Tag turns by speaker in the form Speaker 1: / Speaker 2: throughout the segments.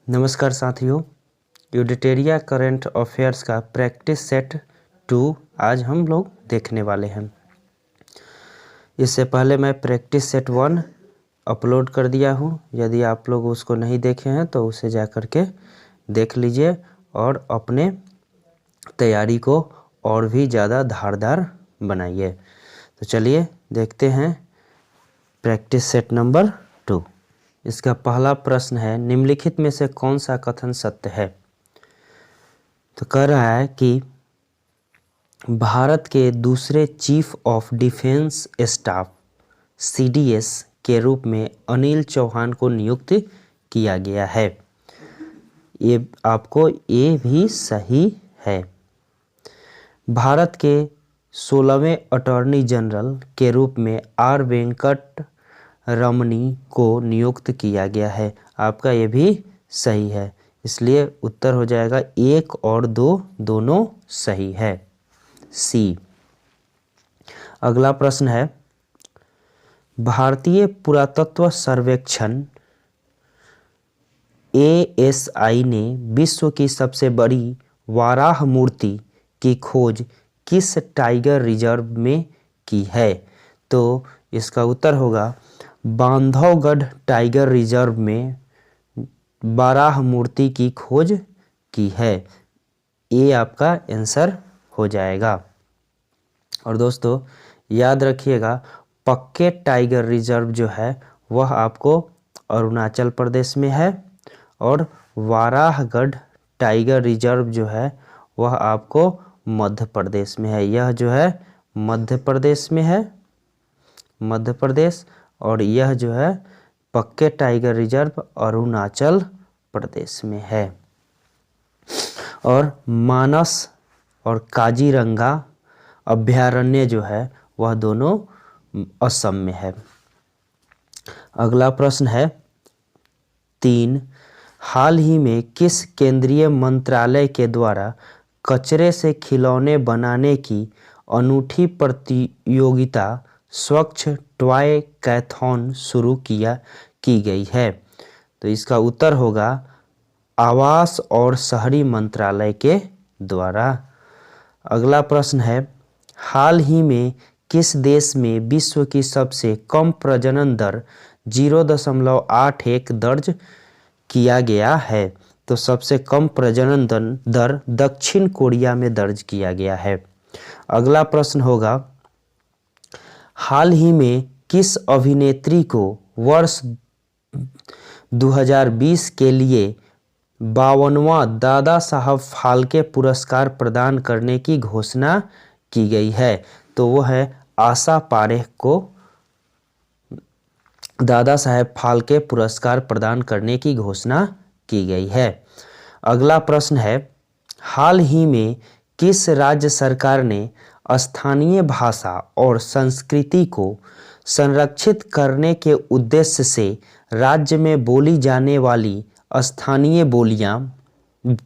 Speaker 1: नमस्कार साथियों, यूडिटेरिया current affairs का प्रैक्टिस सेट 2 आज हम लोग देखने वाले हैं। इससे पहले मैं प्रैक्टिस सेट 1 अपलोड कर दिया हूँ। यदि आप लोग उसको नहीं देखे हैं तो उसे जा कर के देख लीजिए और अपने तैयारी को और भी ज़्यादा धारदार बनाइए। तो चलिए देखते हैं प्रैक्टिस सेट नंबर 2। इसका पहला प्रश्न है, निम्नलिखित में से कौन सा कथन सत्य है। तो कह रहा है कि भारत के दूसरे chief of defence staff CDS के रूप में अनिल चौहान को नियुक्त किया गया है। ये भी सही है। भारत के 16वें अटॉर्नी जनरल के रूप में R वेंकट रमनी को नियुक्त किया गया है। आपका ये भी सही है, इसलिए उत्तर हो जाएगा 1 और 2 दोनों सही है, C। अगला प्रश्न है, भारतीय पुरातत्व सर्वेक्षण ASI ने विश्व की सबसे बड़ी वाराह मूर्ति की खोज किस टाइगर रिजर्व में की है। तो इसका उत्तर होगा बांधवगढ़ टाइगर रिजर्व में वाराह मूर्ति की खोज की है। ये आपका आंसर हो जाएगा। और दोस्तों याद रखिएगा, पक्के टाइगर रिजर्व जो है वह आपको अरुणाचल प्रदेश में है और वाराहगढ़ टाइगर रिजर्व जो है वह आपको मध्य प्रदेश में है। यह जो है मध्य प्रदेश में है, मध्य प्रदेश, और यह जो है पक्के टाइगर रिजर्व अरुणाचल प्रदेश में है। और मानस और काजीरंगा अभयारण्य जो है वह दोनों असम में है। अगला प्रश्न है 3, हाल ही में किस केंद्रीय मंत्रालय के द्वारा कचरे से खिलौने बनाने की अनूठी प्रतियोगिता स्वच्छ टॉय कैथॉन शुरू की गई है। तो इसका उत्तर होगा आवास और शहरी मंत्रालय के द्वारा। अगला प्रश्न है, हाल ही में किस देश में विश्व की सबसे कम प्रजनन दर 0.81 दर्ज किया गया है। तो सबसे कम प्रजनन दर दक्षिण कोरिया में दर्ज किया गया है। अगला प्रश्न होगा, हाल ही में किस अभिनेत्री को वर्ष 2020 के लिए 52वां दादा साहब फाल्के पुरस्कार प्रदान करने की घोषणा की गई है। तो वो है आशा पारेख को दादा साहब फाल्के पुरस्कार प्रदान करने की घोषणा की गई है। अगला प्रश्न है, हाल ही में किस राज्य सरकार ने स्थानीय भाषा और संस्कृति को संरक्षित करने के उद्देश्य से राज्य में बोली जाने वाली स्थानीय बोलियां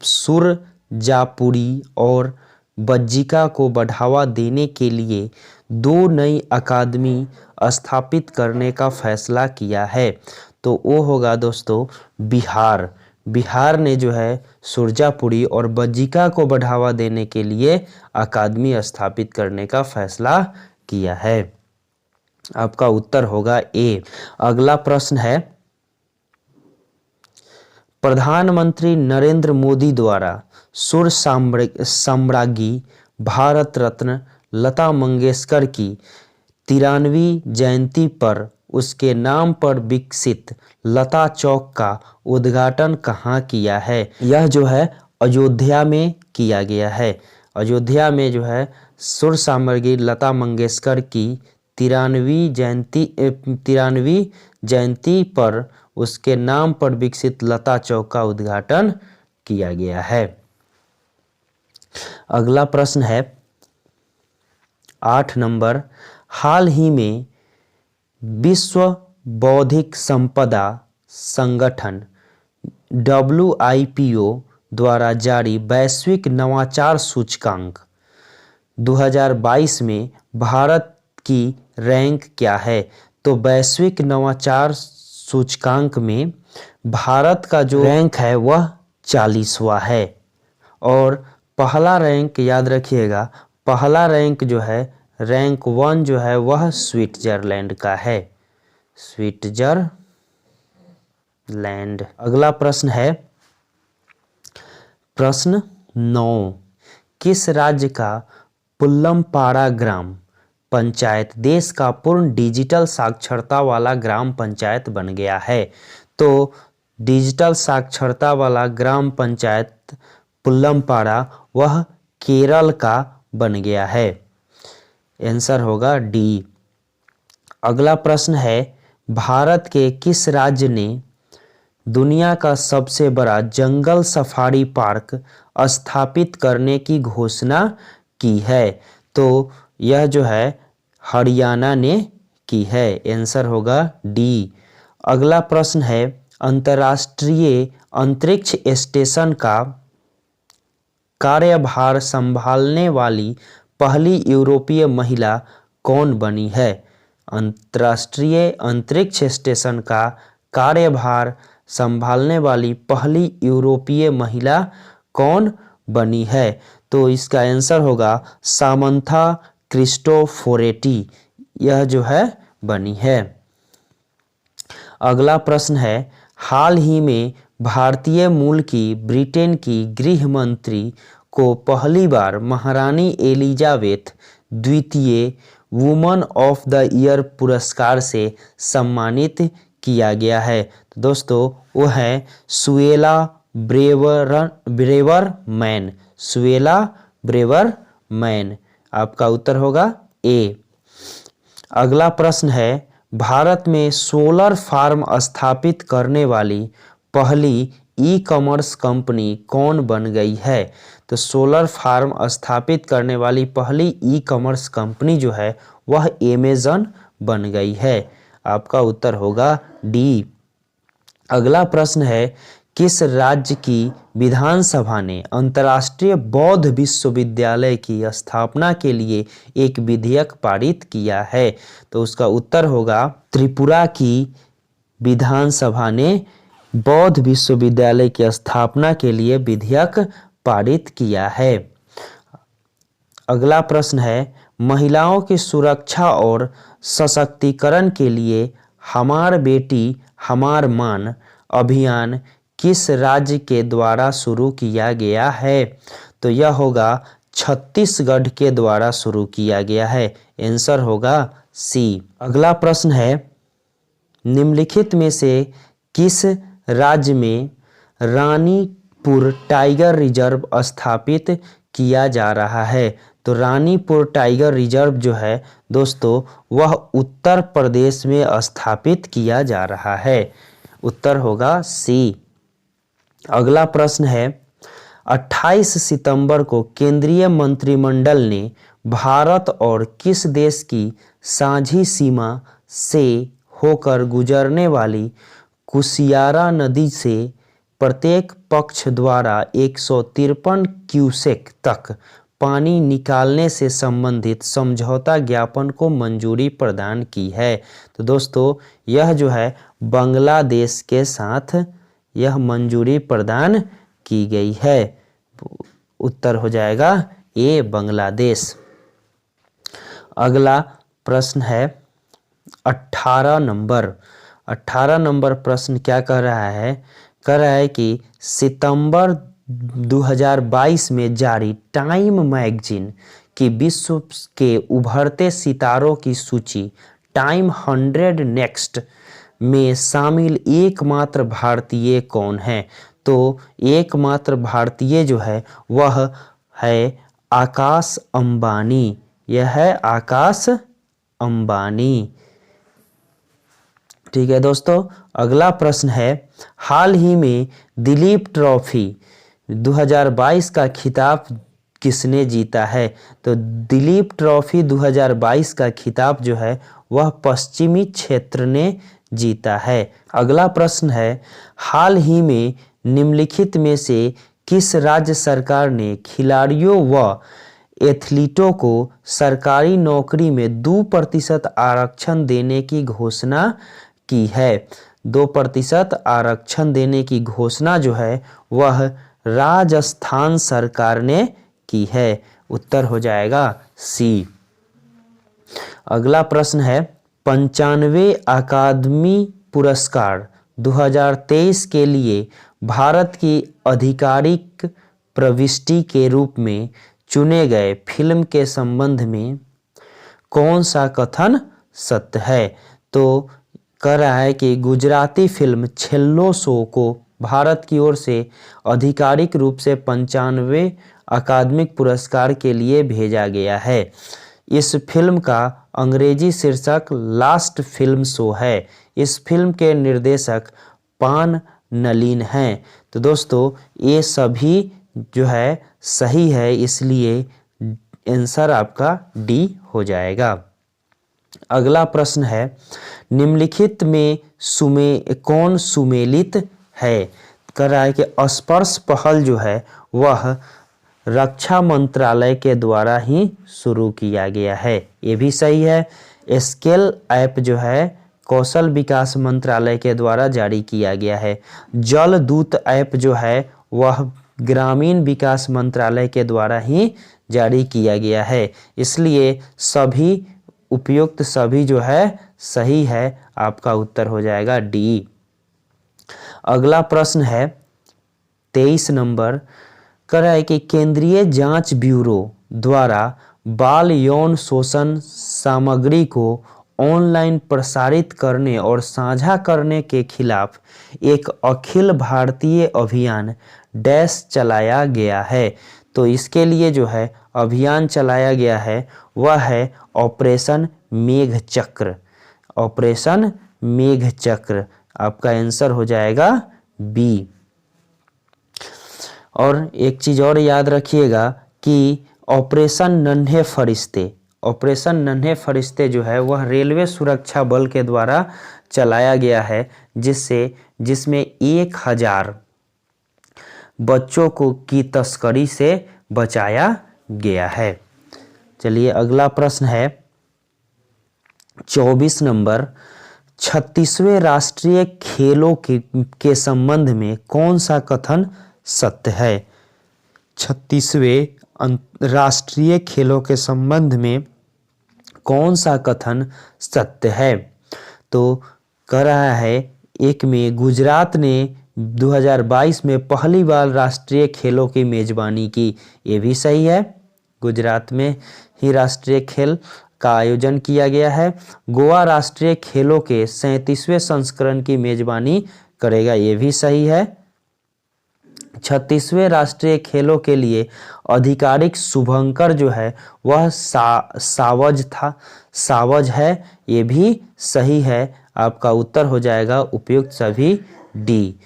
Speaker 1: सुरजापुरी और बज्जिका को बढ़ावा देने के लिए 2 नई अकादमी स्थापित करने का फैसला किया है। तो वो होगा दोस्तों बिहार। बिहार ने जो है सुरजापुरी और बज्जिका को बढ़ावा देने के लिए अकादमी स्थापित करने का फैसला किया है। आपका उत्तर होगा A। अगला प्रश्न है, प्रधानमंत्री नरेंद्र मोदी द्वारा सुर साम्राज्ञी भारत रत्न लता मंगेशकर की 93वीं जयंती पर उसके नाम पर विकसित लता चौक का उद्घाटन कहाँ किया है। यह जो है अयोध्या में किया गया है। अयोध्या में जो है सुर साम्राज्ञी लता मंगेशकर की 93वीं जयंती पर उसके नाम पर विकसित लता चौक का उद्घाटन किया गया है। अगला प्रश्न है 8 नंबर, हाल ही में विश्व बौद्धिक संपदा संगठन WIPO द्वारा जारी वैश्विक नवाचार सूचकांक 2022 में भारत की रैंक क्या है। तो वैश्विक नवाचार सूचकांक में भारत का जो रैंक है वह 40वां है। और पहला रैंक याद रखिएगा, पहला रैंक जो है रैंक 1 जो है वह स्विट्जरलैंड का है, स्विट्जरलैंड। अगला प्रश्न है प्रश्न 9, किस राज्य का पुल्लमपाड़ा ग्राम पंचायत देश का पूर्ण डिजिटल साक्षरता वाला ग्राम पंचायत बन गया है? तो डिजिटल साक्षरता वाला ग्राम पंचायत पुल्लमपाड़ा वह केरल का बन गया है। आंसर होगा डी। अगला प्रश्न है भारत के किस राज्य ने दुनिया का सबसे बड़ा जंगल सफारी पार्क स्थापित करने की घोषणा की है? तो यह जो है हरियाणा ने की है। आंसर होगा डी। अगला प्रश्न है अंतर्राष्ट्रीय अंतरिक्ष स्टेशन का कार्यभार संभालने वाली पहली यूरोपीय महिला कौन बनी है? अंतर्राष्ट्रीय अंतरिक्ष स्टेशन का कार्यभार संभालने वाली पहली यूरोपीय महिला कौन बनी है? तो इसका आंसर होगा सामंथा क्रिस्टोफोरेटी, यह जो है बनी है। अगला प्रश्न है हाल ही में भारतीय मूल की ब्रिटेन की गृह मंत्री को पहली बार महारानी एलिजाबेथ द्वितीय वुमन ऑफ द ईयर पुरस्कार से सम्मानित किया गया है? तो दोस्तों वो है सुएला ब्रेवरमैन, सुएला ब्रेवरमैन। आपका उत्तर होगा ए। अगला प्रश्न है भारत में सोलर फार्म स्थापित करने वाली पहली ई कॉमर्स कंपनी कौन बन गई है? तो सोलर फार्म स्थापित करने वाली पहली ई कॉमर्स कंपनी जो है वह अमेज़न बन गई है। आपका उत्तर होगा डी। अगला प्रश्न है किस राज्य की विधानसभा ने अंतर्राष्ट्रीय बौद्ध विश्वविद्यालय की स्थापना के लिए एक विधेयक पारित किया है? तो उसका उत्तर होगा त्रिपुरा की विधानसभा ने बौद्ध विश्वविद्यालय की स्थापना के लिए विधेयक पारित किया है। अगला प्रश्न है महिलाओं की सुरक्षा और सशक्तिकरण के लिए हमार बेटी हमार मान अभियान किस राज्य के द्वारा शुरू किया गया है? तो यह होगा छत्तीसगढ़ के द्वारा शुरू किया गया है। आंसर होगा सी। अगला प्रश्न है निम्नलिखित में से किस राज्य में रानीपुर टाइगर रिजर्व स्थापित किया जा रहा है? तो रानीपुर टाइगर रिजर्व जो है दोस्तों वह उत्तर प्रदेश में स्थापित किया जा रहा है। उत्तर होगा सी। अगला प्रश्न है 28 सितंबर को केंद्रीय मंत्रिमंडल ने भारत और किस देश की साझी सीमा से होकर गुजरने वाली कुशियारा नदी से प्रत्येक पक्ष द्वारा 153 क्यूसेक तक पानी निकालने से संबंधित समझौता ज्ञापन को मंजूरी प्रदान की है? तो दोस्तों यह जो है बांग्लादेश के साथ यह मंजूरी प्रदान की गई है। उत्तर हो जाएगा ए बांग्लादेश। अगला प्रश्न है 18 नंबर प्रश्न क्या कह रहा है? कह रहा है कि सितंबर 2022 में जारी टाइम मैगजीन की विश्व के उभरते सितारों की सूची टाइम 100 नेक्स्ट में शामिल एकमात्र भारतीय कौन है? तो एकमात्र भारतीय जो है वह है आकाश अंबानी। यह है आकाश अंबानी। ठीक है दोस्तों। अगला प्रश्न है हाल ही में दिलीप ट्रॉफी 2022 का खिताब किसने जीता है? तो दिलीप ट्रॉफी 2022 का खिताब जो है वह पश्चिमी क्षेत्र ने जीता है। अगला प्रश्न है हाल ही में निम्नलिखित में से किस राज्य सरकार ने खिलाड़ियों व एथलीटों को सरकारी नौकरी में 2% आरक्षण देने की घोषणा की है? 2% आरक्षण देने की घोषणा जो है वह राजस्थान सरकार ने की है। उत्तर हो जाएगा सी। अगला प्रश्न है 95वें अकादमी पुरस्कार 2023 के लिए भारत की आधिकारिक प्रविष्टि के रूप में चुने गए फिल्म के संबंध में कौन सा कथन सत्य है। तो कह रहा है कि गुजराती फिल्म छेल्लो शो को भारत की ओर से आधिकारिक रूप से 95वें अकादमिक पुरस्कार के लिए भेजा गया है। इस फिल्म का अंग्रेजी शीर्षक लास्ट फिल्म शो है। इस फिल्म के निर्देशक पान नलीन हैं। तो दोस्तों ये सभी जो है सही है, इसलिए आंसर आपका डी हो जाएगा। अगला प्रश्न है निम्नलिखित में कौन सुमेलित है। कह रहा है कि स्पर्श पहल जो है वह रक्षा मंत्रालय के द्वारा ही शुरू किया गया है, ये भी सही है। स्केल ऐप जो है कौशल विकास मंत्रालय के द्वारा जारी किया गया है। जल दूत ऐप जो है वह ग्रामीण विकास मंत्रालय के द्वारा ही जारी किया गया है, इसलिए सभी उपयुक्त सभी जो है सही है। आपका उत्तर हो जाएगा डी। अगला प्रश्न है 23 नंबर। कह रहा है कि केंद्रीय जांच ब्यूरो द्वारा बाल यौन शोषण सामग्री को ऑनलाइन प्रसारित करने और साझा करने के खिलाफ एक अखिल भारतीय अभियान डैश चलाया गया है। तो इसके लिए जो है अभियान चलाया गया है वह है ऑपरेशन मेघचक्र। ऑपरेशन मेघचक्र आपका आंसर हो जाएगा बी। और एक चीज और याद रखिएगा कि ऑपरेशन नन्हे फरिश्ते जो है वह रेलवे सुरक्षा बल के द्वारा चलाया गया है, जिसमें 1000 बच्चों को की तस्करी से बचाया गया है। चलिए अगला प्रश्न है 24 नंबर। 36वें राष्ट्रीय खेलों के संबंध में कौन सा कथन सत्य है। 36वें राष्ट्रीय खेलों के संबंध में कौन सा कथन सत्य है। तो कह रहा है एक में गुजरात ने 2022 में पहली बार राष्ट्रीय खेलों की मेजबानी की, ये भी सही है। गुजरात में ही राष्ट्रीय खेल का आयोजन किया गया है। गोवा राष्ट्रीय खेलों के 37वें संस्करण की मेजबानी करेगा, ये भी सही है। 36वें राष्ट्रीय खेलों के लिए आधिकारिक शुभंकर जो है वह सावज है, ये भी सही है। आपका उत्तर हो जाएगा उपयुक्त सभी डी।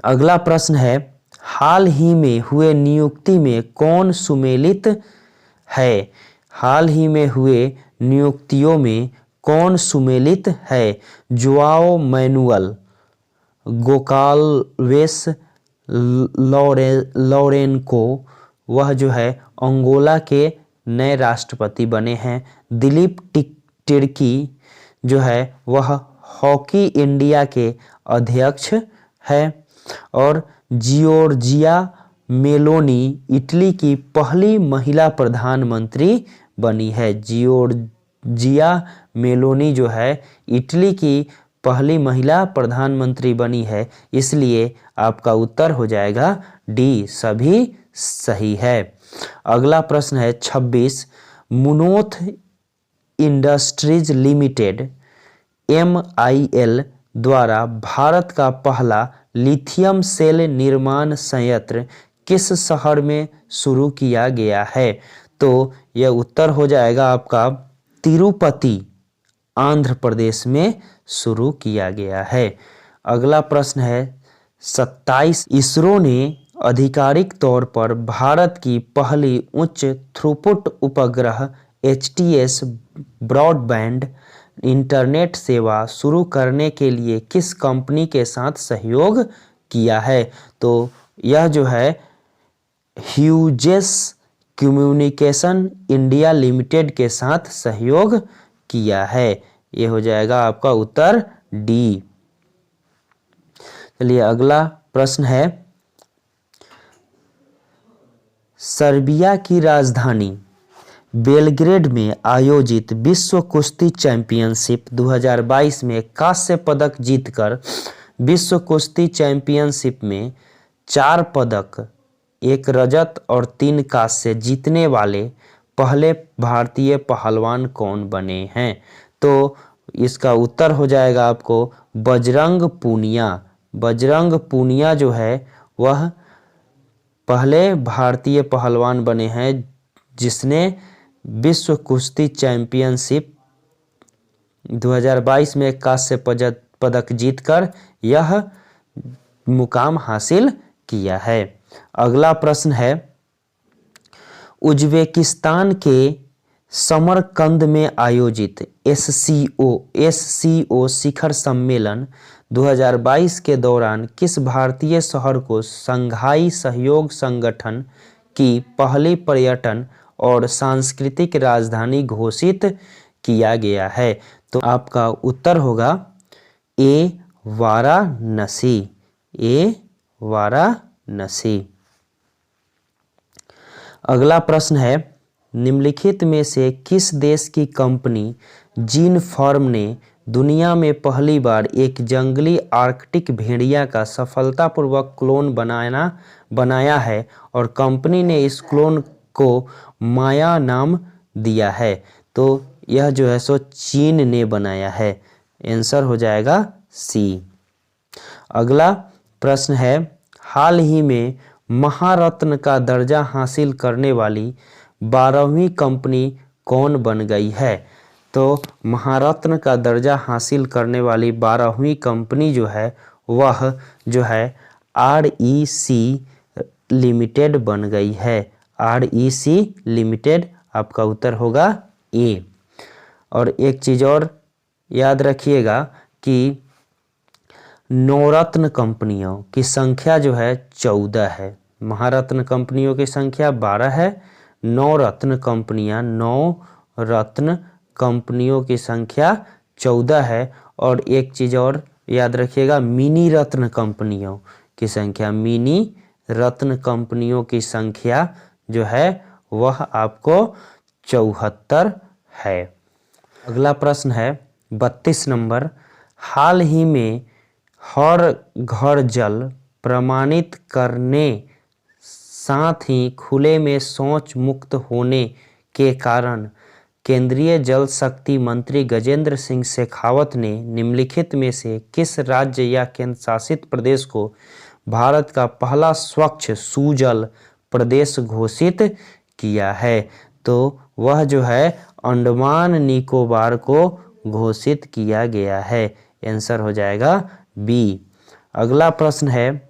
Speaker 1: अगला प्रश्न है हाल ही में हुए नियुक्ति में कौन सुमेलित है। हाल ही में हुए नियुक्तियों में कौन सुमेलित है। जुआओ मैनुअल गोकाल्वेस लॉरेनको वह जो है अंगोला के नए राष्ट्रपति बने हैं। दिलीप टिर्की जो है वह हॉकी इंडिया के अध्यक्ष है। और जियोर्जिया मेलोनी इटली की पहली महिला प्रधानमंत्री बनी है। जियोर्जिया मेलोनी जो है इटली की पहली महिला प्रधानमंत्री बनी है, इसलिए आपका उत्तर हो जाएगा डी, सभी सही है। अगला प्रश्न है 26। मुनोथ इंडस्ट्रीज लिमिटेड MIL द्वारा भारत का पहला लिथियम सेल निर्माण संयंत्र किस शहर में शुरू किया गया है। तो यह उत्तर हो जाएगा आपका तिरुपति, आंध्र प्रदेश में शुरू किया गया है। अगला प्रश्न है 27। इसरो ने आधिकारिक तौर पर भारत की पहली उच्च थ्रूपुट उपग्रह HTS ब्रॉडबैंड इंटरनेट सेवा शुरू करने के लिए किस कंपनी के साथ सहयोग किया है। तो यह जो है ह्यूजेस कम्युनिकेशन इंडिया लिमिटेड के साथ सहयोग किया है, ये हो जाएगा आपका उत्तर डी। चलिए अगला प्रश्न है, सर्बिया की राजधानी बेलग्रेड में आयोजित विश्व कुश्ती चैंपियनशिप 2022 में कांस्य पदक जीतकर विश्व कुश्ती चैंपियनशिप में 4 पदक, 1 रजत और 3 कांस्य जीतने वाले पहले भारतीय पहलवान कौन बने हैं? तो इसका उत्तर हो जाएगा आपको बजरंग पूनिया। बजरंग पूनिया जो है वह पहले भारतीय पहलवान बने हैं जिसने विश्व कुश्ती चैंपियनशिप 2022 में कांस्य पदक जीतकर यह मुकाम हासिल किया है। अगला प्रश्न है, उज्बेकिस्तान के समरकंद में आयोजित एससीओ शिखर सम्मेलन 2022 के दौरान किस भारतीय शहर को शंघाई सहयोग संगठन की पहली पर्यटन और सांस्कृतिक राजधानी घोषित किया गया है? तो आपका उत्तर होगा ए वाराणसी। ए वाराणसी। अगला प्रश्न है, निम्नलिखित में से किस देश की कंपनी जीन फर्म ने दुनिया में पहली बार एक जंगली आर्कटिक भेड़िया का सफलतापूर्वक क्लोन बनाया है और कंपनी ने इस क्लोन को माया नाम दिया है? तो यह जो है सो चीन ने बनाया है। आंसर हो जाएगा सी। अगला प्रश्न है, हाल ही में महारत्न का दर्जा हासिल करने वाली 12वीं कंपनी कौन बन गई है? तो महारत्न का दर्जा हासिल करने वाली 12वीं कंपनी जो है वह जो है REC लिमिटेड बन गई है। REC लिमिटेड आपका उत्तर होगा ए। और एक चीज़ और याद रखिएगा कि नवरत्न कंपनियों की संख्या जो है 14 है। महारत्न कंपनियों की संख्या 12 है, नवरत्न कंपनियों की संख्या 14 है। और एक चीज़ और याद रखिएगा, मिनी रत्न कंपनियों की संख्या जो है वह आपको 74 है। अगला प्रश्न है 32 नंबर, हाल ही में हर घर जल प्रमाणित करने साथ ही खुले में शौच मुक्त होने के कारण केंद्रीय जल शक्ति मंत्री गजेंद्र सिंह शेखावत ने निम्नलिखित में से किस राज्य या केंद्र शासित प्रदेश को भारत का पहला स्वच्छ सुजल प्रदेश घोषित किया है? तो वह जो है अंडमान निकोबार को घोषित किया गया है। आंसर हो जाएगा बी। अगला प्रश्न है,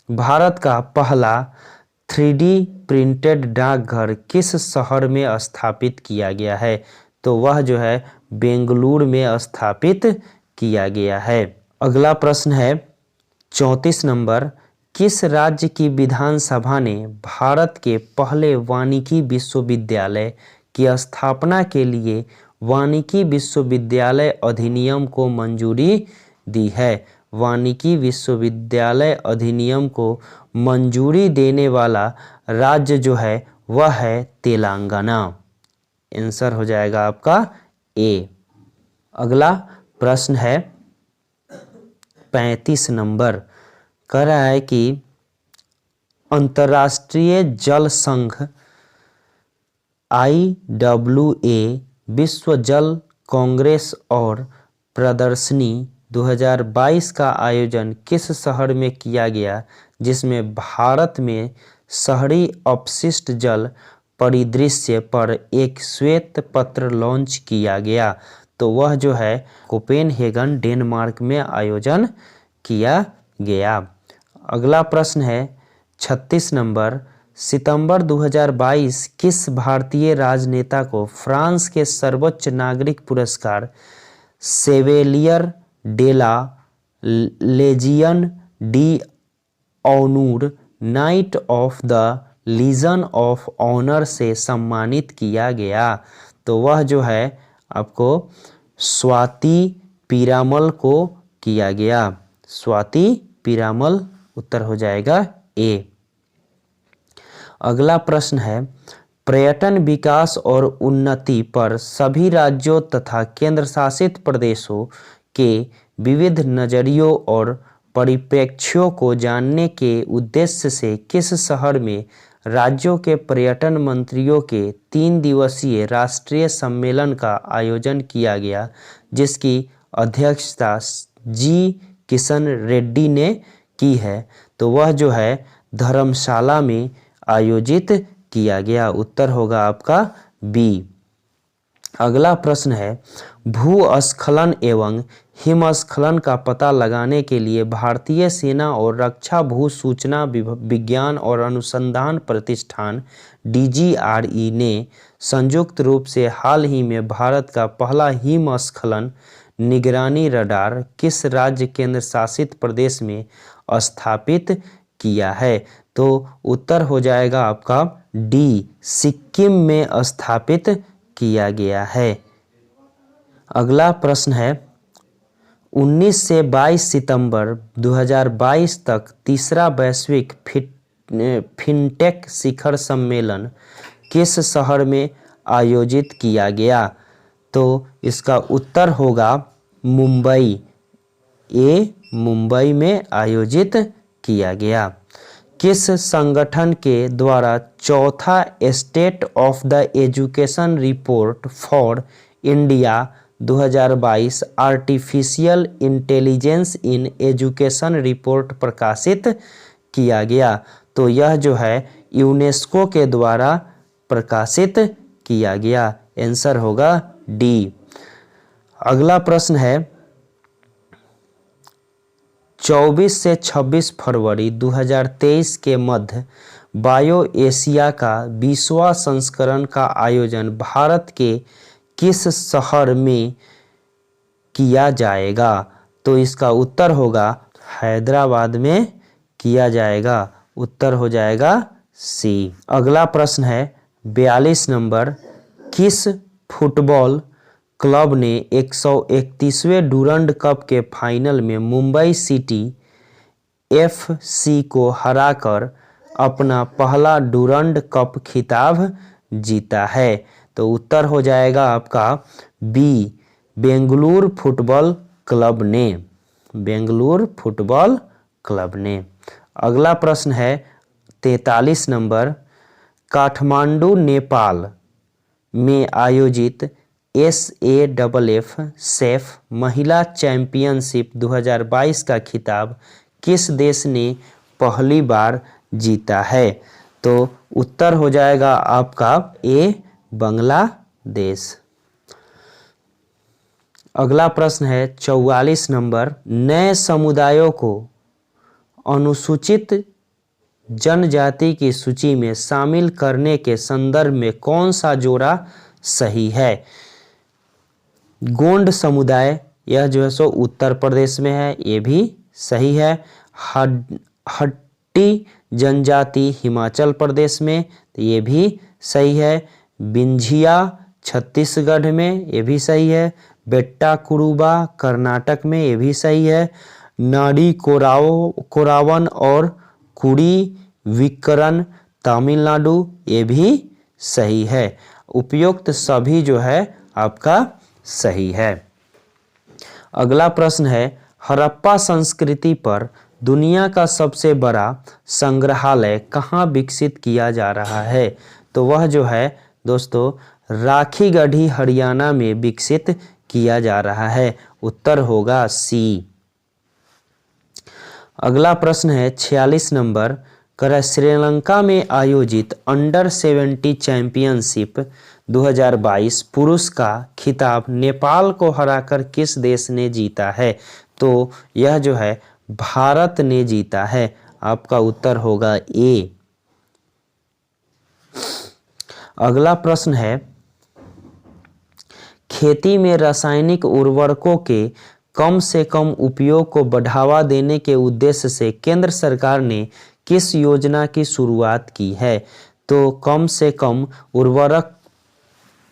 Speaker 1: भारत का पहला 3D प्रिंटेड डाकघर किस शहर में स्थापित किया गया है? तो वह जो है बेंगलुरु में स्थापित किया गया है। अगला प्रश्न है 34 नंबर, किस राज्य की विधानसभा ने भारत के पहले वानिकी विश्वविद्यालय की स्थापना के लिए वानिकी विश्वविद्यालय अधिनियम को मंजूरी दी है? वानिकी विश्वविद्यालय अधिनियम को मंजूरी देने वाला राज्य जो है वह है तेलंगाना। आंसर हो जाएगा आपका ए। अगला प्रश्न है 35 नंबर, कह रहा है कि अंतर्राष्ट्रीय जल संघ IWA विश्व जल कांग्रेस और प्रदर्शनी 2022 का आयोजन किस शहर में किया गया जिसमें भारत में शहरी अपशिष्ट जल परिदृश्य पर एक श्वेत पत्र लॉन्च किया गया? तो वह जो है कोपेनहेगन डेनमार्क में आयोजन किया गया। अगला प्रश्न है 36 नंबर, सितंबर 2022 किस भारतीय राजनेता को फ्रांस के सर्वोच्च नागरिक पुरस्कार Chevalier de la Legion d'Honneur Knight of the Legion of Honour से सम्मानित किया गया? तो वह जो है आपको स्वाति पीरामल को किया गया। स्वाति पीरामल उत्तर हो जाएगा ए। अगला प्रश्न है, पर्यटन विकास और उन्नति पर सभी राज्यों तथा केंद्र शासित प्रदेशों के विविध नजरियों और परिप्रेक्ष्यों को जानने के उद्देश्य से किस शहर में राज्यों के पर्यटन मंत्रियों के 3 दिवसीय राष्ट्रीय सम्मेलन का आयोजन किया गया, जिसकी अध्यक्षता जी किशन रेड्डी ने की है। तो वह जो है धर्मशाला में आयोजित किया गया। उत्तर होगा आपका बी। अगला प्रश्न है, भूस्खलन एवं हिमस्खलन का पता लगाने के लिए भारतीय सेना और रक्षा भू सूचना विज्ञान और अनुसंधान प्रतिष्ठान DGRE ने संयुक्त रूप से हाल ही में भारत का पहला हिमस्खलन निगरानी रडार किस राज्य केंद्र शासित प्रदेश में स्थापित किया है? तो उत्तर हो जाएगा आपका डी, सिक्किम में स्थापित किया गया है। अगला प्रश्न है, 19 से 22 सितंबर 2022 तक तीसरा वैश्विक फिनटेक शिखर सम्मेलन किस शहर में आयोजित किया गया? तो इसका उत्तर होगा मुंबई। ए, मुंबई में आयोजित किया गया। किस संगठन के द्वारा चौथा state of the education report for India 2022 artificial intelligence in education report प्रकाशित किया गया? तो यह जो है यूनेस्को के द्वारा प्रकाशित किया गया। आंसर होगा डी। अगला प्रश्न है, 24 से 26 फरवरी 2023 के मध्य बायो एशिया का 20वां संस्करण का आयोजन भारत के किस शहर में किया जाएगा? तो इसका उत्तर होगा हैदराबाद में किया जाएगा। उत्तर हो जाएगा सी। अगला प्रश्न है 42 नंबर, किस फुटबॉल क्लब ने 131वें डूरंड कप के फाइनल में मुंबई सिटी FC को हराकर अपना पहला डूरंड कप खिताब जीता है? तो उत्तर हो जाएगा आपका बी, बेंगलुरु फुटबॉल क्लब ने। बेंगलुरु फुटबॉल क्लब ने। अगला प्रश्न है 43 नंबर, काठमांडू नेपाल में आयोजित SAFF सेफ महिला चैंपियनशिप 2022 का खिताब किस देश ने पहली बार जीता है? तो उत्तर हो जाएगा आपका ए, बांग्लादेश। अगला प्रश्न है 44 नंबर, नए समुदायों को अनुसूचित जनजाति की सूची में शामिल करने के संदर्भ में कौन सा जोड़ा सही है? गोंड समुदाय, यह जो है सो उत्तर प्रदेश में है, ये भी सही है। हट्टी जनजाति हिमाचल प्रदेश में, तो ये भी सही है। बिंझिया छत्तीसगढ़ में, ये भी सही है। बेट्टा कुरुबा कर्नाटक में, ये भी सही है। नाडी कोरावन और कुड़ी विकरन तमिलनाडु, ये भी सही है। उपयुक्त सभी जो है आपका सही है। अगला प्रश्न है, हड़प्पा संस्कृति पर दुनिया का सबसे बड़ा संग्रहालय कहाँ विकसित किया जा रहा है? तो वह जो है दोस्तों राखीगढ़ी हरियाणा में विकसित किया जा रहा है। उत्तर होगा सी। अगला प्रश्न है 46 नंबर, श्रीलंका में आयोजित अंडर 70 चैंपियनशिप 2022 पुरुष का खिताब नेपाल को हराकर किस देश ने जीता है? तो यह जो है भारत ने जीता है। आपका उत्तर होगा ए। अगला प्रश्न है, खेती में रासायनिक उर्वरकों के कम से कम उपयोग को बढ़ावा देने के उद्देश्य से केंद्र सरकार ने किस योजना की शुरुआत की है? तो कम से कम उर्वरक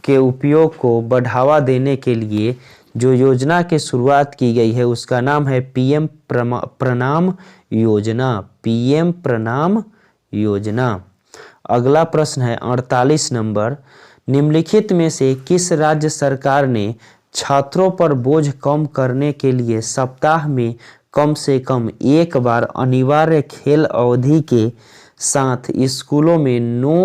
Speaker 1: के उपयोग को बढ़ावा देने के लिए जो योजना की शुरुआत की गई है उसका नाम है पीएम प्रणाम योजना। पीएम प्रणाम योजना। अगला प्रश्न है 48 नंबर, निम्नलिखित में से किस राज्य सरकार ने छात्रों पर बोझ कम करने के लिए सप्ताह में कम से कम एक बार अनिवार्य खेल अवधि के साथ स्कूलों में नो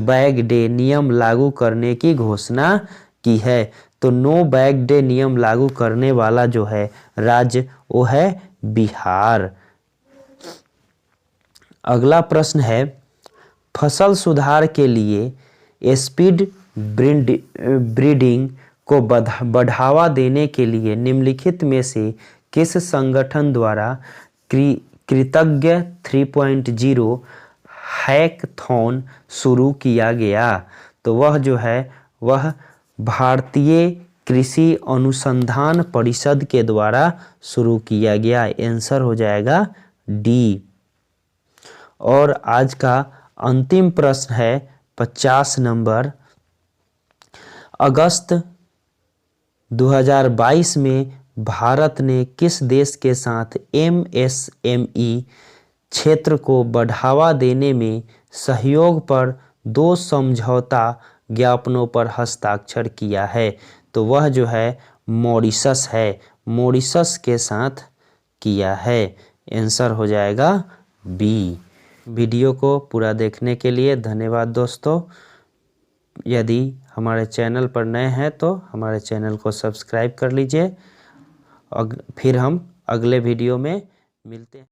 Speaker 1: बैग डे नियम लागू करने की घोषणा की है? तो नो बैग डे नियम लागू करने वाला जो है राज्य वो है बिहार। अगला प्रश्न है, फसल सुधार के लिए स्पीड ब्रीडिंग को बढ़ावा देने के लिए निम्नलिखित में से किस संगठन द्वारा कृतज्ञ 3.0 हैकथॉन शुरू किया गया? तो वह जो है वह भारतीय कृषि अनुसंधान परिषद के द्वारा शुरू किया गया। आंसर हो जाएगा डी। और आज का अंतिम प्रश्न है 50 नंबर, अगस्त 2022 में भारत ने किस देश के साथ MSME क्षेत्र को बढ़ावा देने में सहयोग पर 2 समझौता ज्ञापनों पर हस्ताक्षर किया है? तो वह जो है मॉरिशस है। मॉरिशस के साथ किया है। आंसर हो जाएगा बी। वीडियो को पूरा देखने के लिए धन्यवाद दोस्तों। यदि हमारे चैनल पर नए हैं तो हमारे चैनल को सब्सक्राइब कर लीजिए। फिर हम अगले वीडियो में मिलते हैं।